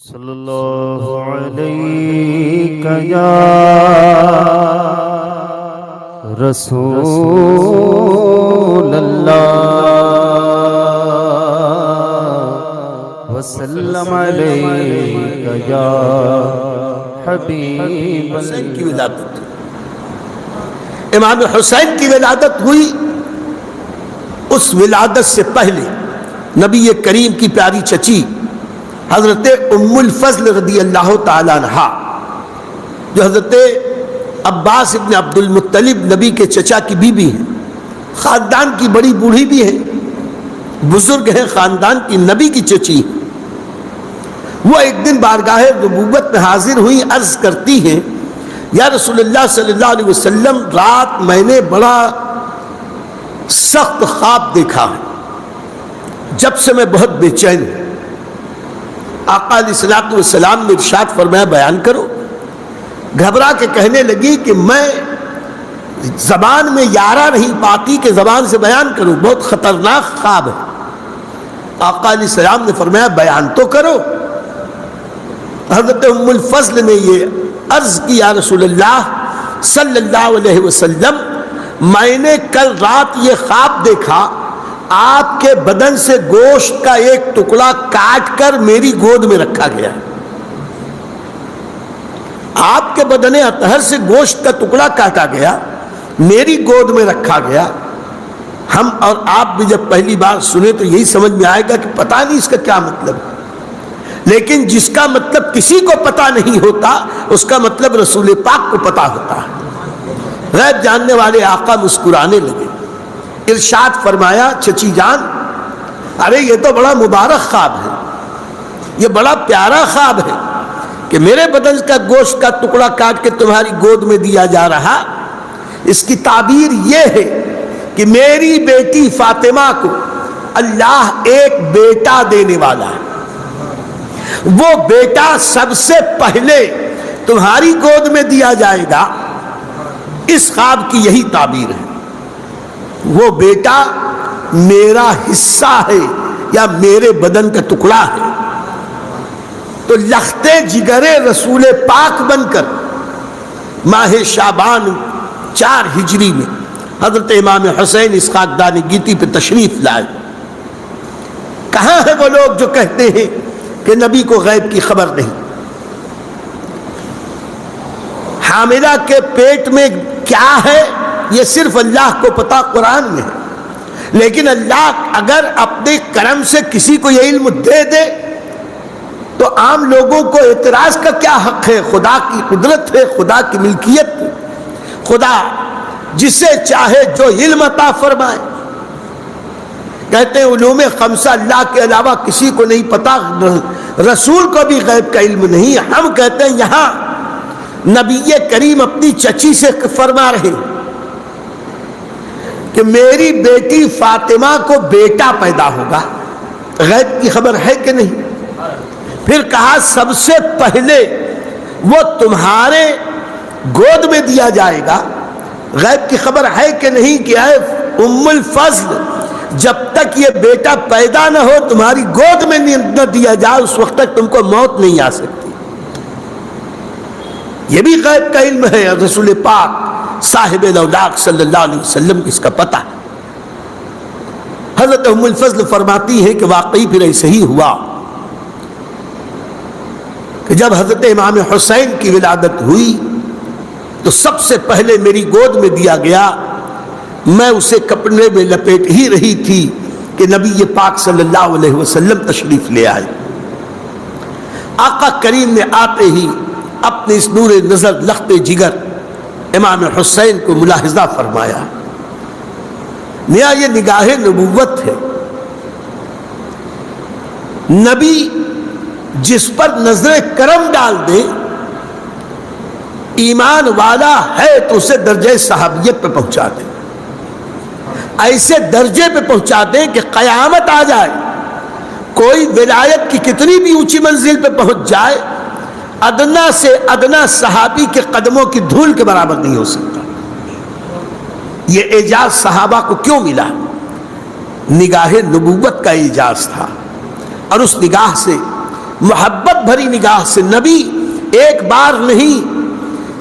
صلی اللہ علیہ یا رسول اللہ وسلم علیہ یا حبیب حسین کی ولادت، امام حسین کی ولادت ہوئی۔ اس ولادت سے پہلے نبی کریم کی پیاری چچی حضرت ام الفضل رضی اللہ تعالیٰ عنہا، جو حضرت عباس ابن عبد المطلب نبی کے چچا کی بیوی ہیں، خاندان کی بڑی بوڑھی بھی ہیں، بزرگ ہیں خاندان کی، نبی کی چچی ہیں۔ وہ ایک دن بارگاہ نبوت میں حاضر ہوئی، عرض کرتی ہیں یا رسول اللہ صلی اللہ علیہ وسلم، رات میں نے بڑا سخت خواب دیکھا ہے، جب سے میں بہت بے چین ہوں۔ آقا علیہ السلام نے ارشاد فرمایا بیان کرو۔ گھبرا کے کہنے لگی کہ میں زبان میں یارہ نہیں پاتی کہ زبان سے بیان کروں، بہت خطرناک خواب ہے۔ آقا علیہ السلام نے فرمایا بیان تو کرو۔ حضرت ام الفضل نے یہ عرض کی یا رسول اللہ صلی اللہ علیہ وسلم، میں نے کل رات یہ خواب دیکھا، آپ کے بدن سے گوشت کا ایک ٹکڑا کاٹ کر میری گود میں رکھا گیا۔ آپ کے بدن اطہر سے گوشت کا ٹکڑا کاٹا گیا، میری گود میں رکھا گیا۔ ہم اور آپ بھی جب پہلی بار سنے تو یہی سمجھ میں آئے گا کہ پتہ نہیں اس کا کیا مطلب ہے، لیکن جس کا مطلب کسی کو پتہ نہیں ہوتا اس کا مطلب رسول پاک کو پتہ ہوتا ہے۔ غیب جاننے والے آقا مسکرانے لگے، ارشاد فرمایا چچی جان، ارے یہ تو بڑا مبارک خواب ہے، یہ بڑا پیارا خواب ہے کہ میرے بدن کا گوشت کا ٹکڑا کاٹ کے تمہاری گود میں دیا جا رہا۔ اس کی تعبیر یہ ہے کہ میری بیٹی فاطمہ کو اللہ ایک بیٹا دینے والا ہے، وہ بیٹا سب سے پہلے تمہاری گود میں دیا جائے گا۔ اس خواب کی یہی تعبیر ہے، وہ بیٹا میرا حصہ ہے یا میرے بدن کا ٹکڑا ہے۔ تو لختے جگرے رسول پاک بن کر ماہ شعبان 4 ہجری میں حضرت امام حسین اس خاکدان گیتی پہ تشریف لائے۔ کہاں ہیں وہ لوگ جو کہتے ہیں کہ نبی کو غیب کی خبر نہیں؟ حاملہ کے پیٹ میں کیا ہے یہ صرف اللہ کو پتا، قرآن میں ہے، لیکن اللہ اگر اپنے کرم سے کسی کو یہ علم دے دے تو عام لوگوں کو اعتراض کا کیا حق ہے؟ خدا کی قدرت ہے، خدا کی ملکیت ہے، خدا جسے چاہے جو علم عطا فرمائے۔ کہتے ہیں علوم خمسہ اللہ کے علاوہ کسی کو نہیں پتا، رسول کو بھی غیب کا علم نہیں۔ ہم کہتے ہیں یہاں نبی کریم اپنی چچی سے فرما رہے ہیں کہ میری بیٹی فاطمہ کو بیٹا پیدا ہوگا، غیب کی خبر ہے کہ نہیں؟ پھر کہا سب سے پہلے وہ تمہارے گود میں دیا جائے گا، غیب کی خبر ہے کہ نہیں کہ اے ام الفضل جب تک یہ بیٹا پیدا نہ ہو تمہاری گود میں نہ دیا جائے اس وقت تک تم کو موت نہیں آ سکتی۔ یہ بھی غیب کا علم ہے، رسول پاک صاحب الاولاق صلی اللہ علیہ وسلم اس کا پتہ ہے۔ حضرت ام الفضل فرماتی ہے کہ واقعی پھر ایسے ہی ہوا کہ جب حضرت امام حسین کی ولادت ہوئی تو سب سے پہلے میری گود میں دیا گیا، میں اسے کپڑے میں لپیٹ ہی رہی تھی کہ نبی پاک صلی اللہ علیہ وسلم تشریف لے آئے۔ آقا کریم نے آتے ہی اپنے اس نور نظر لخت جگر امام حسین کو ملاحظہ فرمایا۔ نیا یہ نگاہ نبوت ہے، نبی جس پر نظر کرم ڈال دے ایمان والا ہے تو اسے درجہ صحابیت پہ پہنچا دیں، ایسے درجے پہ پہنچا دیں کہ قیامت آ جائے کوئی ولایت کی کتنی بھی اونچی منزل پہ پہنچ جائے، ادنا سے ادنا صحابی کے قدموں کی دھول کے برابر نہیں ہو سکتا۔ یہ اعجاز صحابہ کو کیوں ملا؟ نگاہ نبوت کا اعجاز تھا، اور اس نگاہ سے محبت محبت بھری نگاہ سے نبی ایک بار نہیں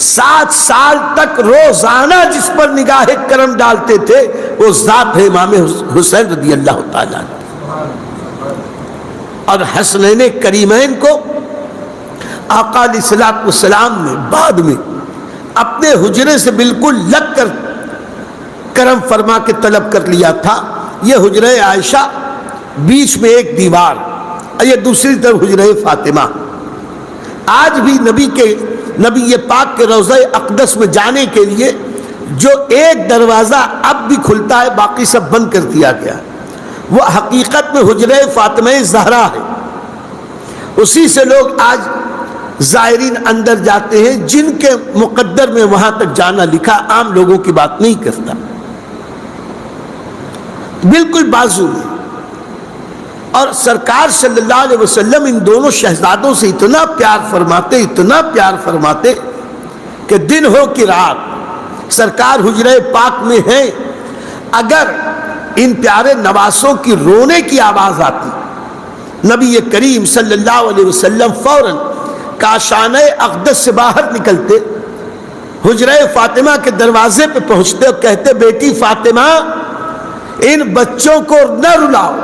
7 سال تک روزانہ جس پر نگاہ کرم ڈالتے تھے وہ ذات ہے امام حسین رضی اللہ تعالیٰ عنہ۔ اور حسنین کریمین کو آقا علیہ الصلوۃ والسلام نے بعد میں اپنے حجرے سے بالکل لگ کر کرم فرما کے طلب کر لیا تھا۔ یہ حجرہ عائشہ بیچ میں ایک دیوار، یہ دوسری طرف حجرہ فاطمہ۔ آج بھی نبی پاک کے روضہ اقدس میں جانے کے لیے جو ایک دروازہ اب بھی کھلتا ہے، باقی سب بند کر دیا گیا، وہ حقیقت میں حجرہ فاطمہ زہرا ہے۔ اسی سے لوگ آج زائرین اندر جاتے ہیں، جن کے مقدر میں وہاں تک جانا لکھا، عام لوگوں کی بات نہیں کرتا۔ بالکل بازو میں، اور سرکار صلی اللہ علیہ وسلم ان دونوں شہزادوں سے اتنا پیار فرماتے کہ دن ہو کہ رات سرکار حجرہ پاک میں ہیں، اگر ان پیارے نواسوں کی رونے کی آواز آتی، نبی کریم صلی اللہ علیہ وسلم فوراً کاشانہ اقدس سے باہر نکلتے، حجرہ فاطمہ کے دروازے پہ پہنچتے اور کہتے، بیٹی فاطمہ ان بچوں کو نہ رلاؤ،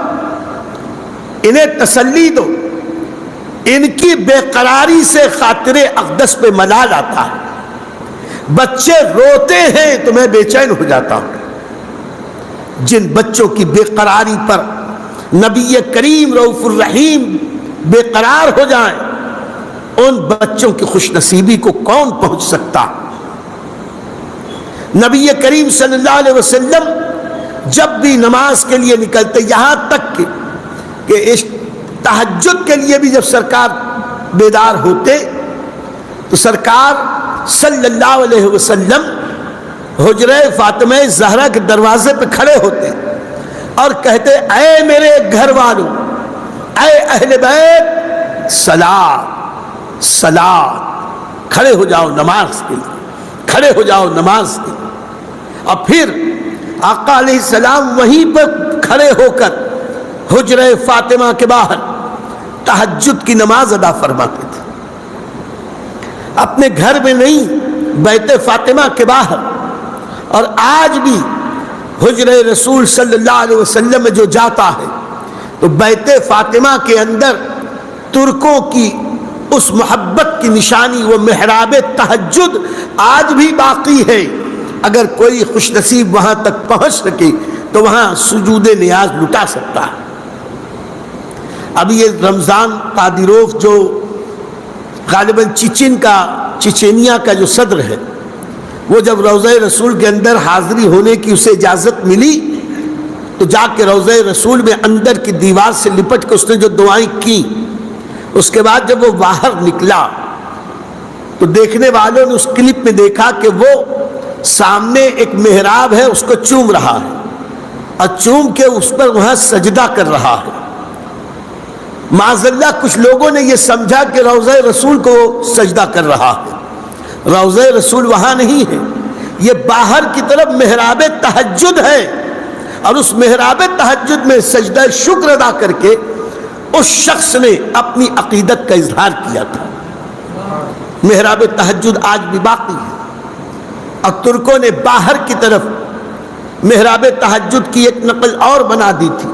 انہیں تسلی دو، ان کی بے قراری سے خاطر اقدس پہ ملال آتا ہے، بچے روتے ہیں تو میں بے چین ہو جاتا ہوں۔ جن بچوں کی بے قراری پر نبی کریم رؤوف الرحیم بے قرار ہو جائیں، ان بچوں کی خوش نصیبی کو کون پہنچ سکتا؟ نبی کریم صلی اللہ علیہ وسلم جب بھی نماز کے لیے نکلتے، یہاں تک کہ اس تہجد کے لیے بھی جب سرکار بیدار ہوتے تو سرکار صلی اللہ علیہ وسلم حجرہ فاطمہ زہرا کے دروازے پہ کھڑے ہوتے اور کہتے، اے میرے گھر والوں، اے اہل بیت، صلاۃ صلاۃ، کھڑے ہو جاؤ نماز کے لیے، کھڑے ہو جاؤ نماز کے لیے۔ اور پھر آقا علیہ السلام وہیں پر کھڑے ہو کر حجرہ فاطمہ کے باہر تہجد کی نماز ادا فرماتے تھے، اپنے گھر میں نہیں، بیت فاطمہ کے باہر۔ اور آج بھی حجرہ رسول صلی اللہ علیہ وسلم میں جو جاتا ہے تو بیت فاطمہ کے اندر ترکوں کی اس محبت کی نشانی وہ محراب تہجد آج بھی باقی ہے۔ اگر کوئی خوش نصیب وہاں تک پہنچ سکے تو وہاں سجود نیاز لٹا سکتا ہے۔ ابھی یہ رمضان قادیروف جو غالباً چچینیا کا جو صدر ہے، وہ جب روضہ رسول کے اندر حاضری ہونے کی اسے اجازت ملی تو جا کے روضہ رسول میں اندر کی دیوار سے لپٹ کے اس نے جو دعائیں کی، اس کے بعد جب وہ باہر نکلا تو دیکھنے والوں نے اس کلپ میں دیکھا کہ وہ سامنے ایک محراب ہے، اس کو چوم رہا ہے اور چوم کے اس پر وہاں سجدہ کر رہا ہے۔ معاذ اللہ کچھ لوگوں نے یہ سمجھا کہ روضہ رسول کو سجدہ کر رہا ہے، روضہ رسول وہاں نہیں ہے، یہ باہر کی طرف محراب تہجد ہے، اور اس محراب تہجد میں سجدہ شکر ادا کر کے اس شخص نے اپنی عقیدت کا اظہار کیا تھا۔ محراب تہجد آج بھی باقی ہے، اور ترکوں نے باہر کی طرف محراب تہجد کی ایک نقل اور بنا دی تھی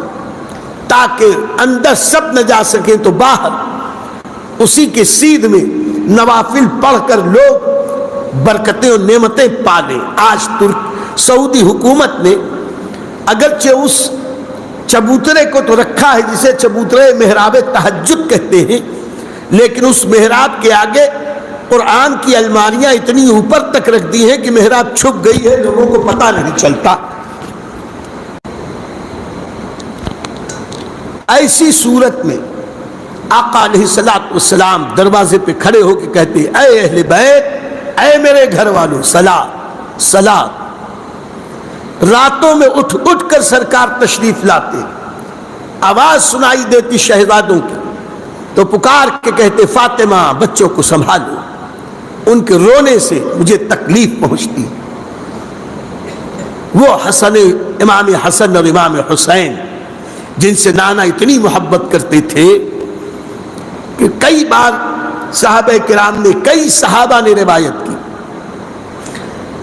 تاکہ اندر سب نہ جا سکیں، تو باہر اسی کے سیدھ میں نوافل پڑھ کر لوگ برکتیں اور نعمتیں پا لیں۔ آج سعودی حکومت نے اگرچہ اس چبوترے کو تو رکھا ہے جسے چبوترے محراب تہجد کہتے ہیں، لیکن اس محراب کے آگے قرآن کی الماریاں اتنی اوپر تک رکھ دی ہیں کہ محراب چھپ گئی ہے، لوگوں کو پتہ نہیں چلتا۔ ایسی صورت میں آقا علیہ الصلوۃ والسلام دروازے پہ کھڑے ہو کے کہتے، اے اہل بیت، اے میرے گھر والوں، صلاۃ صلاۃ۔ راتوں میں اٹھ اٹھ کر سرکار تشریف لاتے، آواز سنائی دیتی شہزادوں کی تو پکار کے کہتے، فاطمہ بچوں کو سنبھالو، ان کے رونے سے مجھے تکلیف پہنچتی۔ وہ امام حسن اور امام حسین جن سے نانا اتنی محبت کرتے تھے، کہ کئی بار صحابہ کرام نے، کئی صحابہ نے روایت کی،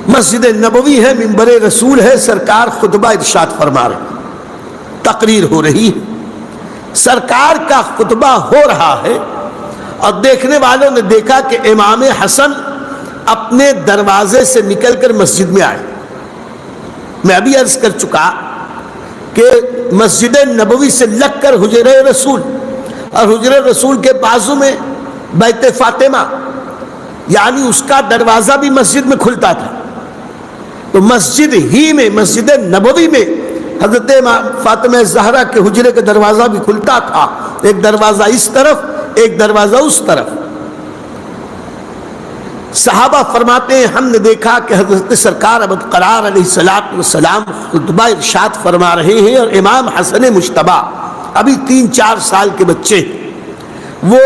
مسجد نبوی ہے، منبر رسول ہے، سرکار خطبہ ارشاد فرما رہے ہیں، تقریر ہو رہی ہے، سرکار کا خطبہ ہو رہا ہے، اور دیکھنے والوں نے دیکھا کہ امام حسن اپنے دروازے سے نکل کر مسجد میں آئے۔ میں ابھی عرض کر چکا کہ مسجد نبوی سے لگ کر حجر رسول، اور حجر رسول کے بازو میں بیت فاطمہ، یعنی اس کا دروازہ بھی مسجد میں کھلتا تھا، تو مسجد ہی میں، مسجد نبوی میں حضرت فاطمہ زہرا کے حجرے کا دروازہ بھی کھلتا تھا، ایک دروازہ اس طرف، ایک دروازہ اس طرف۔ صحابہ فرماتے ہیں ہم نے دیکھا کہ حضرت سرکار ابد قرار علیہ السلام خطبہ ارشاد فرما رہے ہیں، اور امام حسن مجتبی ابھی 3-4 سال کے بچے، وہ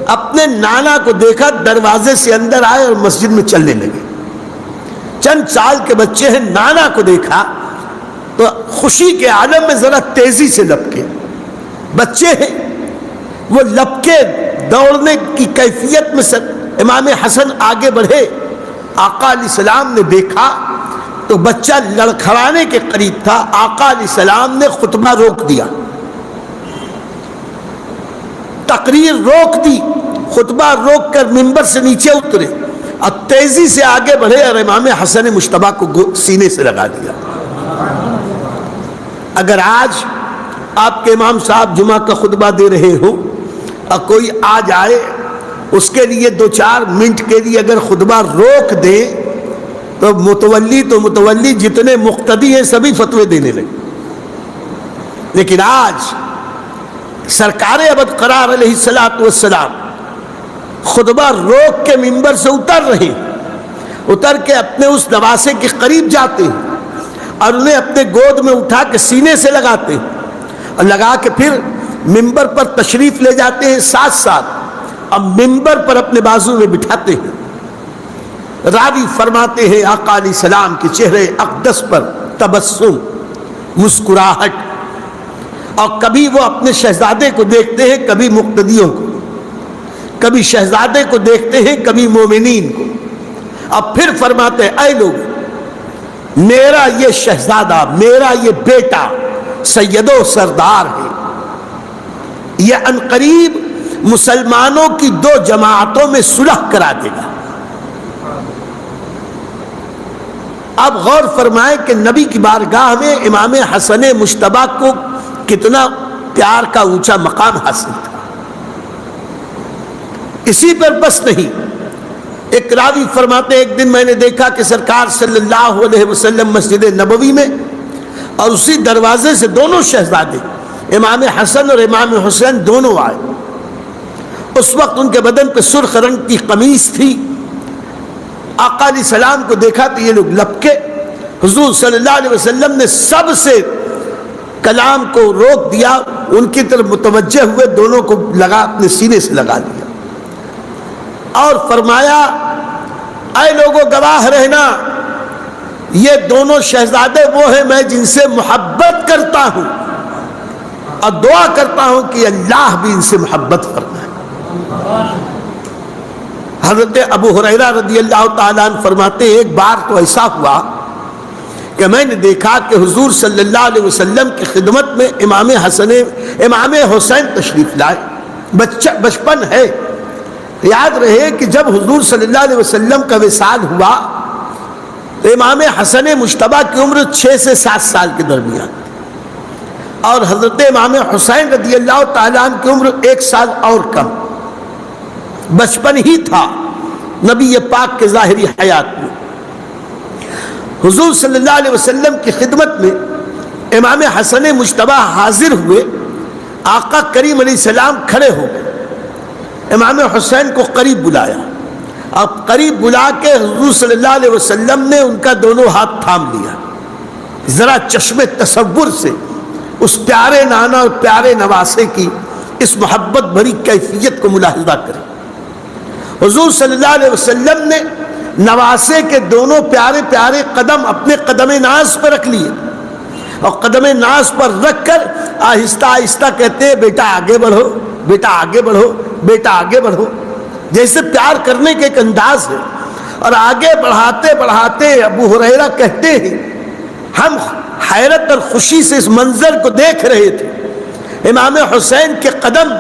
اپنے نانا کو دیکھا دروازے سے اندر آئے اور مسجد میں چلنے لگے۔ چند سال کے بچے ہیں، نانا کو دیکھا تو خوشی کے عالم میں ذرا تیزی سے لپکے، بچے ہیں وہ لپکے، دوڑنے کی کیفیت میں امام حسن آگے بڑھے، آقا علیہ السلام نے دیکھا تو بچہ لڑکھڑانے کے قریب تھا، آقا علیہ السلام نے خطبہ روک دیا، تقریر روک دی، خطبہ روک کر منبر سے نیچے اترے اور تیزی سے آگے بڑھے اور امام حسن مجتبی کو سینے سے لگا دیا۔ اگر آج آپ کے امام صاحب جمعہ کا خطبہ دے رہے ہوں اور کوئی آ جائے، اس کے لیے 2-4 منٹ کے لیے اگر خطبہ روک دے تو متولی جتنے مقتدی ہیں سبھی فتوے دینے لگے۔ لیکن آج سرکار ابد قرار علیہ السلام خطبہ روک کے منبر سے اتر رہے، اتر کے اپنے اس نواسے کے قریب جاتے ہیں اور انہیں اپنے گود میں اٹھا کے سینے سے لگاتے ہیں، اور لگا کے پھر منبر پر تشریف لے جاتے ہیں ساتھ ساتھ، اور منبر پر اپنے بازو میں بٹھاتے ہیں۔ راوی فرماتے ہیں آقا علیہ السلام کے چہرے اقدس پر تبسم، مسکراہٹ، اور کبھی وہ اپنے شہزادے کو دیکھتے ہیں، کبھی مقتدیوں کو، کبھی شہزادے کو دیکھتے ہیں، کبھی مومنین کو، اور پھر فرماتے ہیں اے لوگ، میرا یہ شہزادہ، میرا یہ بیٹا سید و سردار ہے، یہ عنقریب مسلمانوں کی 2 جماعتوں میں صلح کرا دے گا۔ اب غور فرمائیں کہ نبی کی بارگاہ میں امام حسن مجتبی کو کتنا پیار کا اونچا مقام حاصل تھا۔ اسی پر بس نہیں، ایک راوی فرماتے ایک دن میں نے دیکھا کہ سرکار صلی اللہ علیہ وسلم مسجد نبوی میں، اور اسی دروازے سے دونوں شہزادے امام حسن اور امام حسین دونوں آئے۔ اس وقت ان کے بدن پہ سرخ رنگ کی قمیص تھی۔ آقا علیہ السلام کو دیکھا تو یہ لوگ لپکے، حضور صلی اللہ علیہ وسلم نے سب سے کلام کو روک دیا، ان کی طرف متوجہ ہوئے، دونوں کو لگا، اپنے سینے سے لگا دیا اور فرمایا اے لوگوں گواہ رہنا، یہ دونوں شہزادے وہ ہیں میں جن سے محبت کرتا ہوں، اور دعا کرتا ہوں کہ اللہ بھی ان سے محبت فرمائے۔ حضرت ابو ہریرہ رضی اللہ تعالیٰ عنہ فرماتے ایک بار تو ایسا ہوا کہ میں نے دیکھا کہ حضور صلی اللہ علیہ وسلم کی خدمت میں امام حسین تشریف لائے، بچپن ہے، یاد رہے کہ جب حضور صلی اللہ علیہ وسلم کا وصال ہوا تو امام حسن مجتبی کی عمر 6 سے 7 سال کے درمیان، اور حضرت امام حسین رضی اللہ تعالیٰ عنہ کی عمر 1 سال اور کم، بچپن ہی تھا نبی پاک کے ظاہری حیات میں۔ حضور صلی اللہ علیہ وسلم کی خدمت میں امام حسن مجتبی حاضر ہوئے، آقا کریم علیہ السلام کھڑے ہو گئے، امام حسین کو قریب بلایا، اب قریب بلا کے حضور صلی اللہ علیہ وسلم نے ان کا دونوں ہاتھ تھام لیا۔ ذرا چشم تصور سے اس پیارے نانا اور پیارے نواسے کی اس محبت بھری کیفیت کو ملاحظہ کریں۔ حضور صلی اللہ علیہ وسلم نے نواسے کے دونوں پیارے پیارے قدم اپنے قدم ناز پر رکھ لیے، اور قدم ناز پر رکھ کر آہستہ آہستہ کہتے ہیں بیٹا آگے بڑھو، بیٹا آگے بڑھو، بیٹا آگے بڑھو، جیسے پیار کرنے کے ایک انداز ہے. اور آگے بڑھاتے بڑھاتے ابو ہریرہ کہتے ہیں ہم حیرت اور خوشی سے اس منظر کو دیکھ رہے تھے. امام حسین کے قدم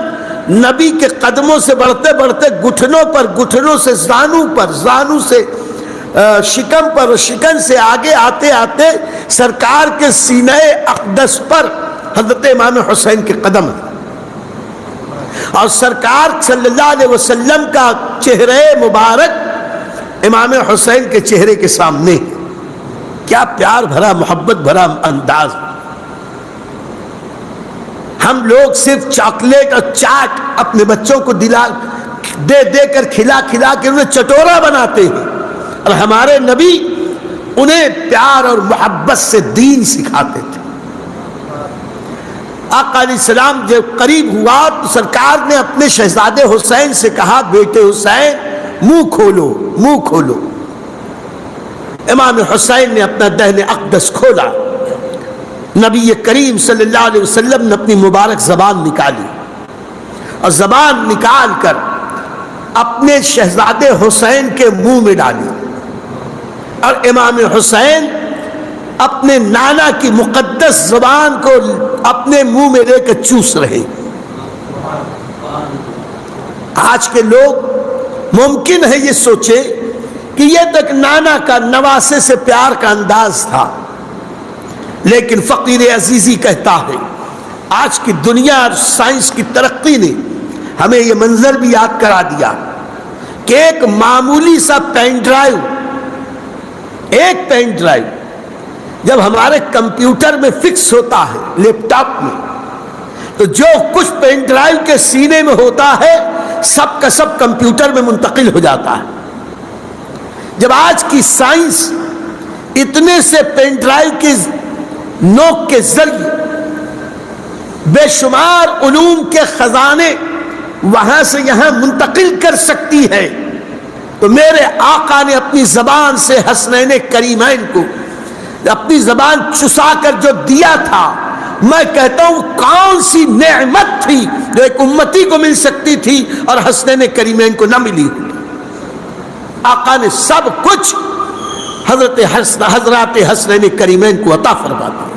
نبی کے قدموں سے بڑھتے بڑھتے گھٹنوں پر، گھٹنوں سے زانو پر، زانو سے شکم پر، اور شکم سے آگے آتے آتے سرکار کے سینہ اقدس پر حضرت امام حسین کے قدم ہیں. اور سرکار صلی اللہ علیہ وسلم کا چہرے مبارک امام حسین کے چہرے کے سامنے. کیا پیار بھرا، محبت بھرا انداز. ہم لوگ صرف چاکلیٹ اور چاٹ اپنے بچوں کو دے دے کر، کھلا کھلا کے انہیں چٹورا بناتے ہیں، اور ہمارے نبی انہیں پیار اور محبت سے دین سکھاتے تھے. آقا علیہ السلام جب قریب ہوا تو سرکار نے اپنے شہزادے حسین سے کہا بیٹے حسین منہ کھولو، منہ کھولو. امام حسین نے اپنا دہن اقدس کھولا. نبی کریم صلی اللہ علیہ وسلم نے اپنی مبارک زبان نکالی، اور زبان نکال کر اپنے شہزادے حسین کے منہ میں ڈالی، اور امام حسین اپنے نانا کی مقدس زبان کو اپنے منہ میں لے کر چوس رہے. آج کے لوگ ممکن ہے یہ سوچے کہ یہ تک نانا کا نواسے سے پیار کا انداز تھا، لیکن فقیر عزیزی کہتا ہے آج کی دنیا اور سائنس کی ترقی نے ہمیں یہ منظر بھی یاد کرا دیا کہ ایک معمولی سا پین ڈرائیو، ایک پین ڈرائیو جب ہمارے کمپیوٹر میں فکس ہوتا ہے، لیپ ٹاپ میں، تو جو کچھ پین ڈرائیو کے سینے میں ہوتا ہے سب کا سب کمپیوٹر میں منتقل ہو جاتا ہے. جب آج کی سائنس اتنے سے پین ڈرائیو کی نوک کے ذریعے بے شمار علوم کے خزانے وہاں سے یہاں منتقل کر سکتی ہے، تو میرے آقا نے اپنی زبان سے حسنین کریمین کو اپنی زبان چسا کر جو دیا تھا، میں کہتا ہوں کون سی نعمت تھی جو ایک امتی کو مل سکتی تھی اور حسنین کریمین کو نہ ملی. آقا نے سب کچھ حضرات حسنین کریمین کو عطا فرما دیا.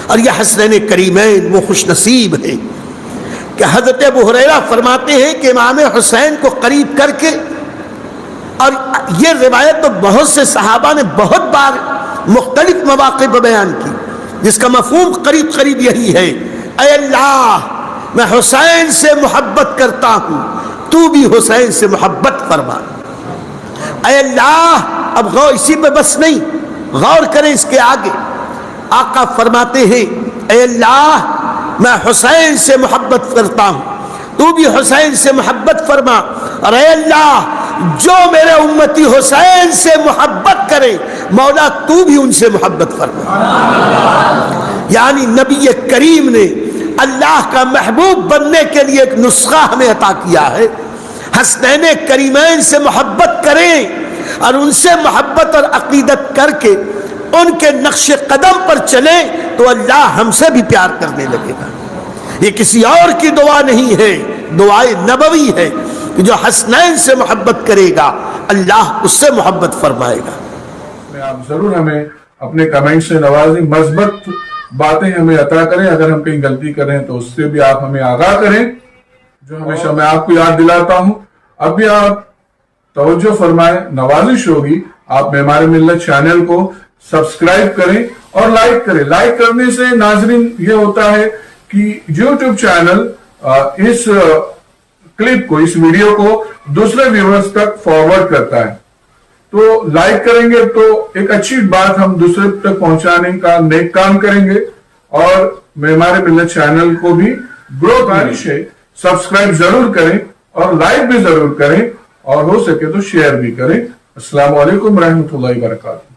اور یہ حسنین کریمین وہ خوش نصیب ہیں کہ حضرت ابو ہریرہ فرماتے ہیں کہ امام حسین کو قریب کر کے، اور یہ روایت تو بہت سے صحابہ نے بہت بار مختلف مواقع پر بیان کی، جس کا مفہوم قریب قریب یہی ہے، اے اللہ میں حسین سے محبت کرتا ہوں، تو بھی حسین سے محبت فرما. اے اللہ، اب غور اسی پہ بس نہیں، غور کریں اس کے آگے. آقا فرماتے ہیں اے اللہ میں حسین سے محبت کرتا ہوں، تو بھی حسین سے محبت فرما. اور اے اللہ جو میرے امتی حسین سے محبت کرے مولا تو بھی ان سے محبت فرما. یعنی نبی کریم نے اللہ کا محبوب بننے کے لیے ایک نسخہ ہمیں عطا کیا ہے. حسنین کریمین سے محبت کریں اور ان سے محبت اور عقیدت کر کے ان کے نقش قدم پر چلیں تو اللہ ہم سے بھی پیار کرنے لگے گا. یہ کسی اور کی دعا نہیں ہے، دعائے نبوی ہے کہ جو حسنین سے محبت کرے گا اللہ اس سے محبت فرمائے گا. آپ ضرور ہمیں اپنے کمنٹ سے نوازیں، مثبت باتیں ہمیں عطا کریں. اگر ہم کہیں غلطی کریں تو اس سے بھی آپ ہمیں آگاہ کریں، جو ہمیشہ میں آپ کو یاد دلاتا ہوں. اب بھی آپ توجہ فرمائیں، نوازش ہوگی آپ معمار ملت چینل کو سبسکرائب کریں اور لائک کریں. لائک کرنے سے ناظرین یہ ہوتا ہے کہ یوٹیوب چینل اس کلپ کو، اس ویڈیو کو دوسرے ویورز تک فارورڈ کرتا ہے. تو لائک کریں گے تو ایک اچھی بات ہم دوسرے تک پہنچانے کا نیک کام کریں گے، اور معمار ملت چینل کو بھی گروتھ گزارش ہے سبسکرائب ضرور کریں اور لائک بھی ضرور کریں، اور ہو سکے تو شیئر بھی کریں. السلام علیکم ورحمۃ اللہ وبرکاتہ.